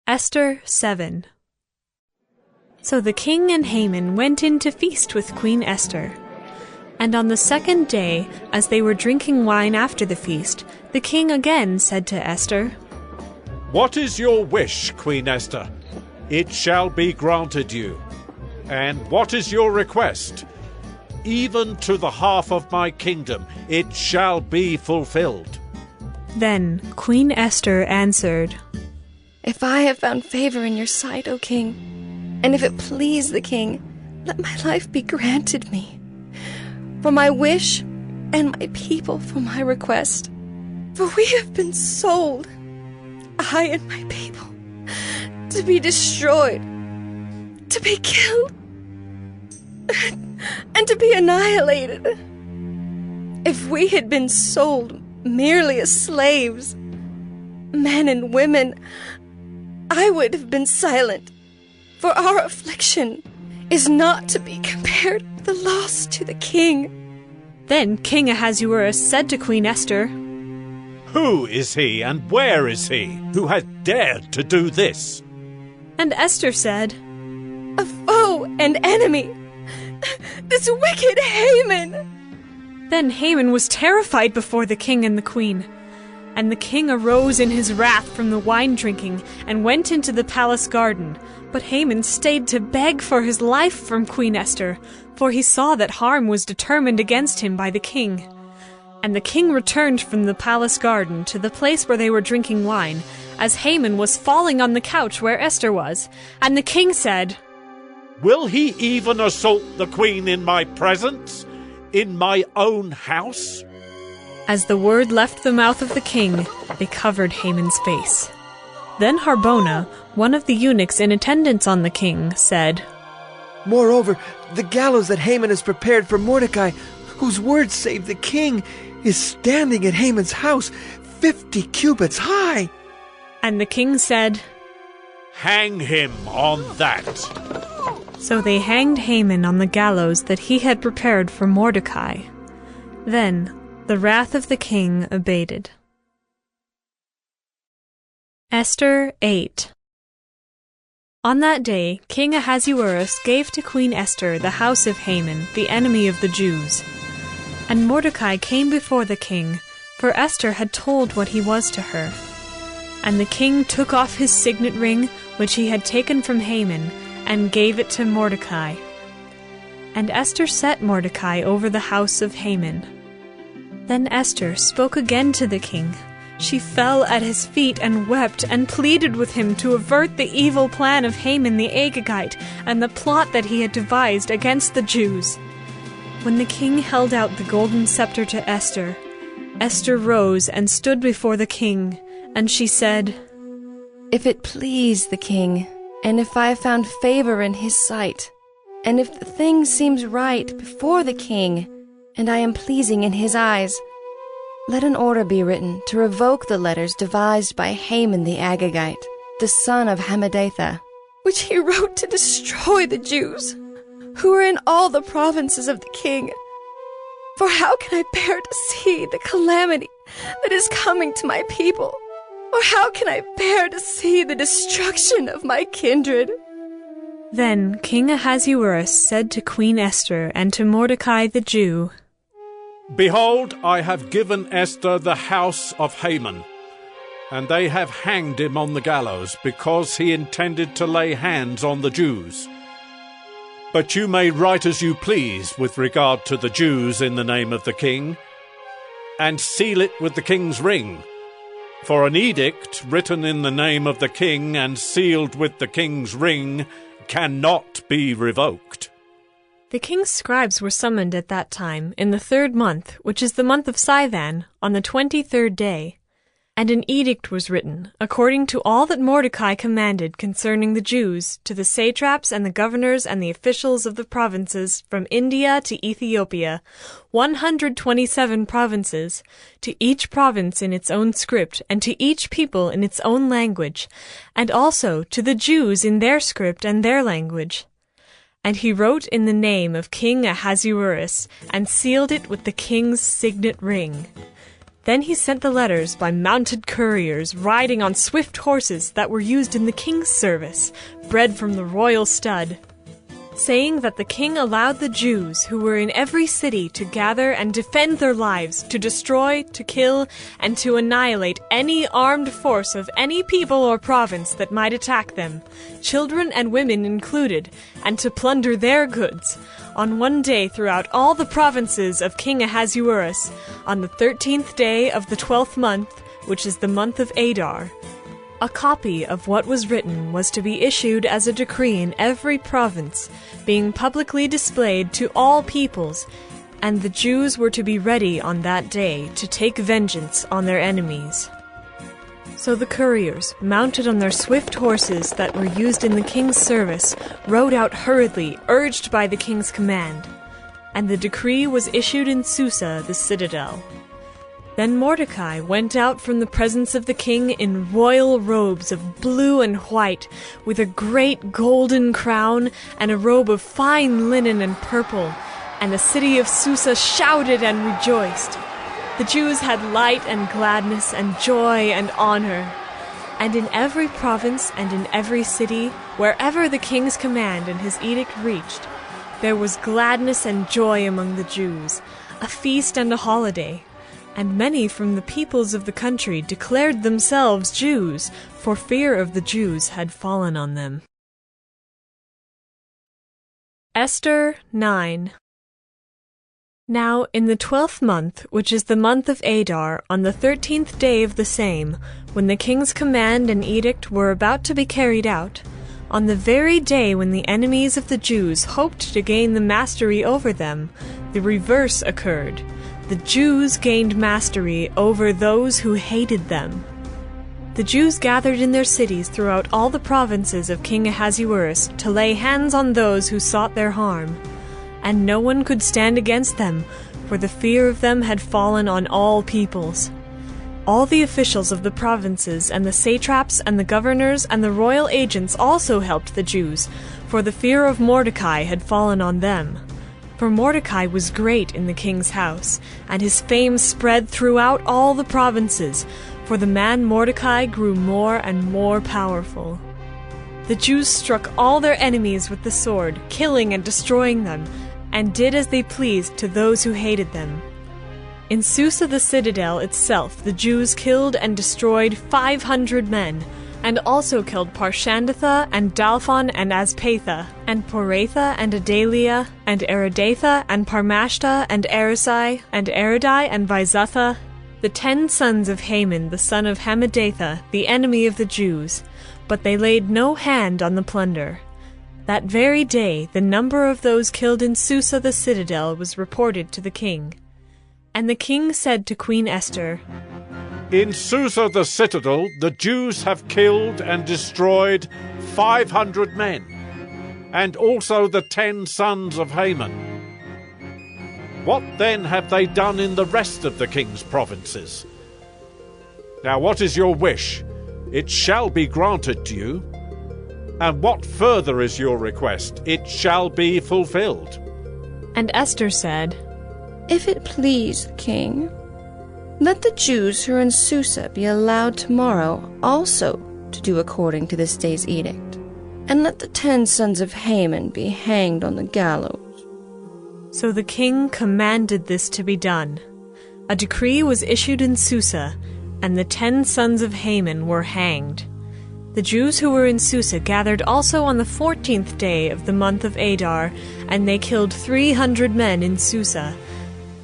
Esther 7. So the king and Haman went in to feast with Queen Esther. And on the second day, as they were drinking wine after the feast, the king again said to Esther, "What is your wish, Queen Esther? It shall be granted you. And what is your request? Even to the half of my kingdom it shall be fulfilled." Then Queen Esther answered, "If I have found favor in your sight, O king, and if it please the king, let my life be granted me, for my wish, and my people for my request. For we have been sold, I and my people, to be destroyed, to be killed, and to be annihilated. If we had been sold merely as slaves, men and women, I would have been silent, for our affliction is not to be compared with the loss to the king." Then King Ahasuerus said to Queen Esther, "Who is he and where is he who has dared to do this?" And Esther said, "A foe and enemy, this wicked Haman." Then Haman was terrified before the king and the queen. And the king arose in his wrath from the wine drinking and went into the palace garden. But Haman stayed to beg for his life from Queen Esther, for he saw that harm was determined against him by the king. And the king returned from the palace garden to the place where they were drinking wine, as Haman was falling on the couch where Esther was. And the king said, "Will he even assault the queen in my presence, in my own house?" As the word left the mouth of the king, they covered Haman's face. Then Harbona, one of the eunuchs in attendance on the king, said, "Moreover, the gallows that Haman has prepared for Mordecai, whose word saved the king, is standing at Haman's house, 50 cubits high." And the king said, "Hang him on that." So they hanged Haman on the gallows that he had prepared for Mordecai. Then the wrath of the king abated. Esther 8. On that day, King Ahasuerus gave to Queen Esther the house of Haman, the enemy of the Jews. And Mordecai came before the king, for Esther had told what he was to her. And the king took off his signet ring, which he had taken from Haman, and gave it to Mordecai. And Esther set Mordecai over the house of Haman. Then Esther spoke again to the king. She fell at his feet and wept and pleaded with him to avert the evil plan of Haman the Agagite and the plot that he had devised against the Jews. When the king held out the golden scepter to Esther, Esther rose and stood before the king, and she said, "If it please the king, and if I have found favor in his sight, and if the thing seems right before the king, and I am pleasing in his eyes, let an order be written to revoke the letters devised by Haman the Agagite, the son of Hammedatha, which he wrote to destroy the Jews, who are in all the provinces of the king. For how can I bear to see the calamity that is coming to my people? Or how can I bear to see the destruction of my kindred?" Then King Ahasuerus said to Queen Esther and to Mordecai the Jew, "Behold, I have given Esther the house of Haman, and they have hanged him on the gallows, because he intended to lay hands on the Jews. But you may write as you please with regard to the Jews in the name of the king, and seal it with the king's ring. For an edict written in the name of the king and sealed with the king's ring cannot be revoked." The king's scribes were summoned at that time, in the 3rd month, which is the month of Sivan, on the 23rd day. And an edict was written, according to all that Mordecai commanded concerning the Jews, to the satraps and the governors and the officials of the provinces from India to Ethiopia, 127 provinces, to each province in its own script, and to each people in its own language, and also to the Jews in their script and their language. And he wrote in the name of King Ahasuerus, and sealed it with the king's signet ring. Then he sent the letters by mounted couriers riding on swift horses that were used in the king's service, bred from the royal stud, saying that the king allowed the Jews who were in every city to gather and defend their lives, to destroy, to kill, and to annihilate any armed force of any people or province that might attack them, children and women included, and to plunder their goods, on one day throughout all the provinces of King Ahasuerus, on the 13th day of the 12th month, which is the month of Adar. A copy of what was written was to be issued as a decree in every province, being publicly displayed to all peoples, and the Jews were to be ready on that day to take vengeance on their enemies. So the couriers, mounted on their swift horses that were used in the king's service, rode out hurriedly, urged by the king's command, and the decree was issued in Susa, the citadel. Then Mordecai went out from the presence of the king in royal robes of blue and white, with a great golden crown and a robe of fine linen and purple, and the city of Susa shouted and rejoiced. The Jews had light and gladness and joy and honor. And in every province and in every city, wherever the king's command and his edict reached, there was gladness and joy among the Jews, a feast and a holiday. And many from the peoples of the country declared themselves Jews, for fear of the Jews had fallen on them. Esther 9. Now in the 12th month, which is the month of Adar, on the 13th day of the same, when the king's command and edict were about to be carried out, on the very day when the enemies of the Jews hoped to gain the mastery over them, the reverse occurred. The Jews gained mastery over those who hated them. The Jews gathered in their cities throughout all the provinces of King Ahasuerus to lay hands on those who sought their harm, and no one could stand against them, for the fear of them had fallen on all peoples. All the officials of the provinces and the satraps and the governors and the royal agents also helped the Jews, for the fear of Mordecai had fallen on them. For Mordecai was great in the king's house, and his fame spread throughout all the provinces, for the man Mordecai grew more and more powerful. The Jews struck all their enemies with the sword, killing and destroying them, and did as they pleased to those who hated them. In Susa the citadel itself the Jews killed and destroyed 500 men, and also killed Parshandatha, and Dalphon, and Aspatha, and Poratha, and Adalia, and Aridatha, and Parmashta, and Arisai, and Aridai, and Vizatha, the 10 sons of Haman, the son of Hammedatha, the enemy of the Jews, but they laid no hand on the plunder. That very day the number of those killed in Susa the citadel was reported to the king. And the king said to Queen Esther, In Susa the citadel, the Jews have killed and destroyed 500 men, and also the 10 sons of Haman. What then have they done in the rest of the king's provinces? Now what is your wish? It shall be granted to you. And what further is your request? It shall be fulfilled. And Esther said, If it please the king, let the Jews who are in Susa be allowed tomorrow also to do according to this day's edict, and let the 10 sons of Haman be hanged on the gallows. So the king commanded this to be done. A decree was issued in Susa, and the 10 sons of Haman were hanged. The Jews who were in Susa gathered also on the 14th day of the month of Adar, and they killed 300 men in Susa,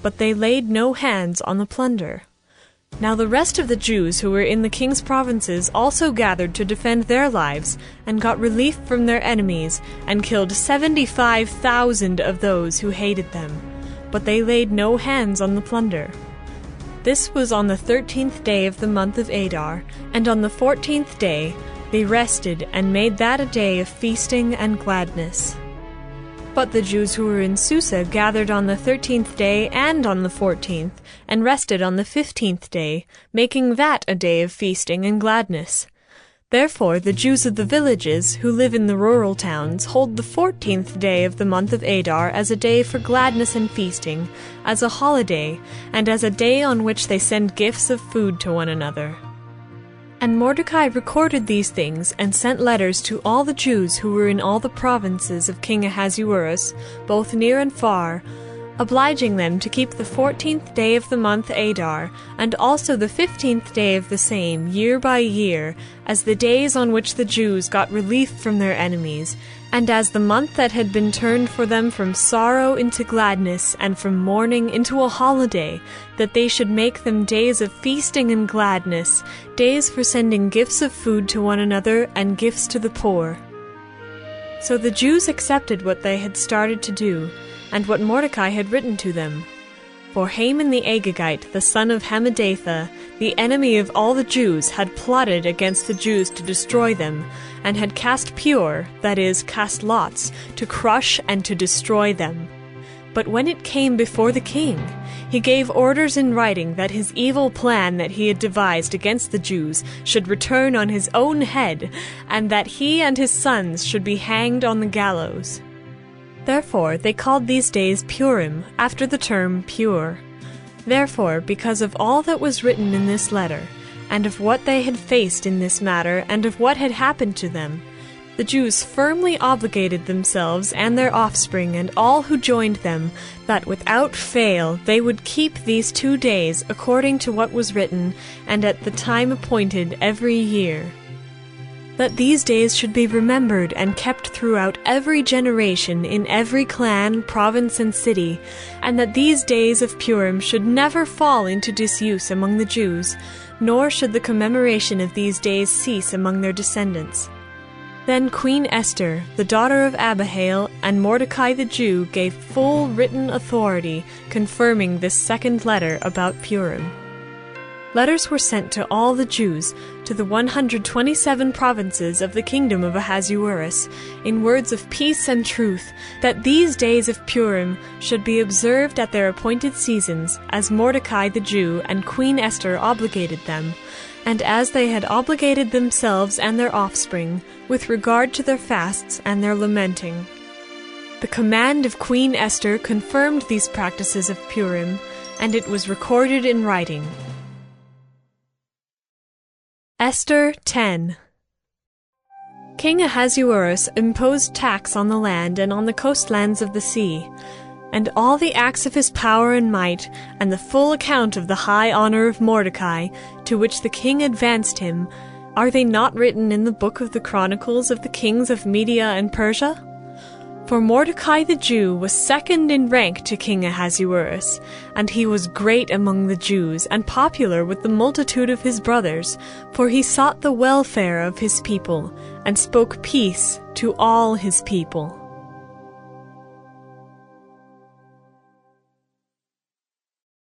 but they laid no hands on the plunder. Now the rest of the Jews who were in the king's provinces also gathered to defend their lives, and got relief from their enemies, and killed 75,000 of those who hated them, but they laid no hands on the plunder. This was on the 13th day of the month of Adar, and on the 14th day they rested and made that a day of feasting and gladness. But the Jews who were in Susa gathered on the 13th day and on the 14th, and rested on the 15th day, making that a day of feasting and gladness. Therefore the Jews of the villages, who live in the rural towns, hold the 14th day of the month of Adar as a day for gladness and feasting, as a holiday, and as a day on which they send gifts of food to one another. And Mordecai recorded these things, and sent letters to all the Jews who were in all the provinces of King Ahasuerus, both near and far, obliging them to keep the 14th day of the month Adar, and also the 15th day of the same, year by year, as the days on which the Jews got relief from their enemies, and as the month that had been turned for them from sorrow into gladness, and from mourning into a holiday, that they should make them days of feasting and gladness, days for sending gifts of food to one another, and gifts to the poor. So the Jews accepted what they had started to do, and what Mordecai had written to them. For Haman the Agagite, the son of Hammedatha, the enemy of all the Jews, had plotted against the Jews to destroy them, and had cast pur, that is, cast lots, to crush and to destroy them. But when it came before the king, he gave orders in writing that his evil plan that he had devised against the Jews should return on his own head, and that he and his sons should be hanged on the gallows. Therefore they called these days Purim, after the term pure. Therefore, because of all that was written in this letter, and of what they had faced in this matter, and of what had happened to them, the Jews firmly obligated themselves and their offspring and all who joined them, that without fail they would keep these 2 days according to what was written, and at the time appointed every year. That these days should be remembered and kept throughout every generation in every clan, province, and city, and that these days of Purim should never fall into disuse among the Jews, nor should the commemoration of these days cease among their descendants. Then Queen Esther, the daughter of Abihail, and Mordecai the Jew gave full written authority confirming this second letter about Purim. Letters were sent to all the Jews, to the 127 provinces of the kingdom of Ahasuerus, in words of peace and truth, that these days of Purim should be observed at their appointed seasons, as Mordecai the Jew and Queen Esther obligated them, and as they had obligated themselves and their offspring, with regard to their fasts and their lamenting. The command of Queen Esther confirmed these practices of Purim, and it was recorded in writing. Esther 10. King Ahasuerus imposed tax on the land and on the coastlands of the sea, and all the acts of his power and might, and the full account of the high honor of Mordecai, to which the king advanced him, are they not written in the book of the Chronicles of the kings of Media and Persia? For Mordecai the Jew was second in rank to King Ahasuerus, and he was great among the Jews, and popular with the multitude of his brothers, for he sought the welfare of his people, and spoke peace to all his people.